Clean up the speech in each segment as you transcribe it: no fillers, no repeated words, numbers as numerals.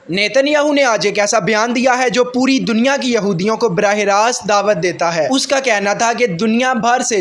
Nitin Yahoo نے آج ایک ایسا بیان دیا ہے جو پوری دنیا کی یہودیوں کو براہ راست دعوت دیتا ہے۔ اس کا کہنا تھا کہ دنیا بھر سے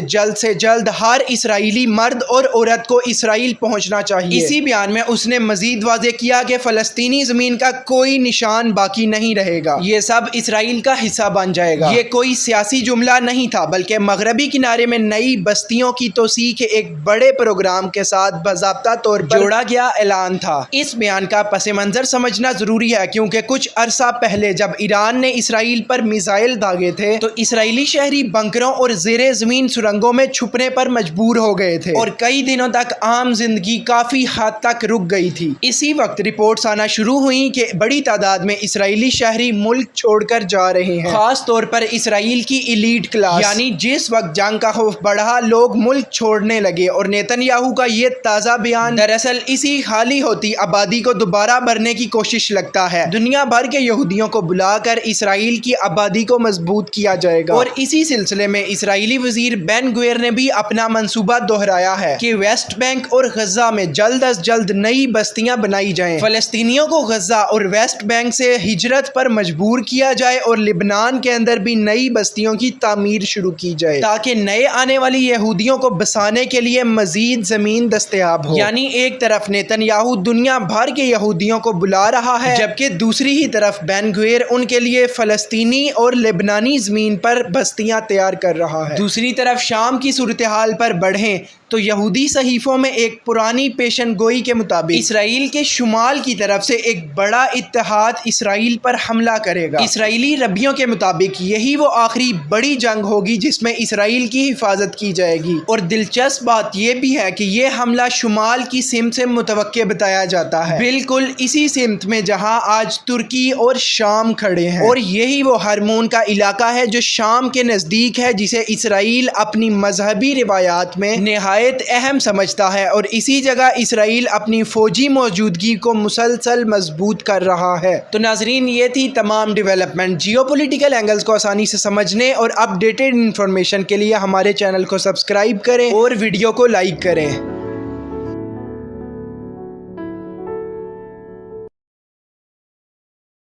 جلد ہر اسرائیلی مرد اور عورت کو اسرائیل پہنچنا چاہیے۔ اسی بیان میں اس نے مزید واضح کیا کہ فلسطینی زمین کا کوئی نشان باقی نہیں رہے گا، یہ سب اسرائیل کا حصہ بن جائے گا۔ یہ کوئی سیاسی جملہ نہیں تھا بلکہ مغربی کنارے میں نئی بستیوں کی توسیع کے ایک بڑے پروگرام کے ساتھ باضابطہ طور پر جوڑا گیا اعلان تھا۔ اس بیان کا پس منظر سمجھنا ضروری ہے کیونکہ کچھ عرصہ پہلے جب ایران نے اسرائیل پر میزائل داغے تھے تو اسرائیلی شہری بنکروں اور زیر زمین سرنگوں میں چھپنے پر مجبور ہو گئے تھے اور کئی دنوں تک عام زندگی کافی حد تک رک گئی تھی۔ اسی وقت رپورٹس آنا شروع ہوئیں کہ بڑی تعداد میں اسرائیلی شہری ملک چھوڑ کر جا رہے ہیں، خاص طور پر اسرائیل کی ایلیٹ کلاس۔ یعنی جس وقت جنگ کا خوف بڑھا، لوگ ملک چھوڑنے لگے اور نیتن یاہو کا یہ تازہ بیان دراصل اسی خالی ہوتی آبادی کو دوبارہ بھرنے کی کوشش لگتا ہے۔ دنیا بھر کے یہودیوں کو بلا کر اسرائیل کی آبادی کو مضبوط کیا جائے گا۔ اور اسی سلسلے میں اسرائیلی وزیر بین گوئر نے بھی اپنا منصوبہ دہرایا ہے کہ ویسٹ بینک اور غزہ میں جلد از جلد نئی بستیاں بنائی جائیں، فلسطینیوں کو غزہ اور ویسٹ بینک سے ہجرت پر مجبور کیا جائے اور لبنان کے اندر بھی نئی بستیوں کی تعمیر شروع کی جائے تاکہ نئے آنے والی یہودیوں کو بسانے کے لیے مزید زمین دستیاب ہو۔ یعنی ایک طرف نیتن یاہو دنیا بھر کے یہودیوں کو بلا رہا ہے جبکہ دوسری ہی طرف بین گوئر ان کے لیے فلسطینی اور لبنانی زمین پر بستیاں تیار کر رہا ہے۔ دوسری طرف شام کی صورتحال پر بڑھیں تو یہودی صحیفوں میں ایک پرانی پیشن گوئی کے مطابق اسرائیل کے شمال کی طرف سے ایک بڑا اتحاد اسرائیل پر حملہ کرے گا۔ اسرائیلی ربیوں کے مطابق یہی وہ آخری بڑی جنگ ہوگی جس میں اسرائیل کی حفاظت کی جائے گی۔ اور دلچسپ بات یہ بھی ہے کہ یہ حملہ شمال کی سمت سے متوقع بتایا جاتا ہے، بالکل اسی سمت میں جہاں آج ترکی اور شام کھڑے ہیں۔ اور یہی وہ ہرمون کا علاقہ ہے جو شام کے نزدیک ہے، جسے اسرائیل اپنی مذہبی روایات میں نہایت اہم سمجھتا ہے، اور اسی جگہ اسرائیل اپنی فوجی موجودگی کو مسلسل مضبوط کر رہا ہے۔ تو ناظرین، یہ تھی تمام ڈیولپمنٹ۔ جیو پولیٹیکل اینگلز کو آسانی سے سمجھنے اور اپ ڈیٹڈ انفارمیشن کے لیے ہمارے چینل کو سبسکرائب کریں اور ویڈیو کو لائک کریں۔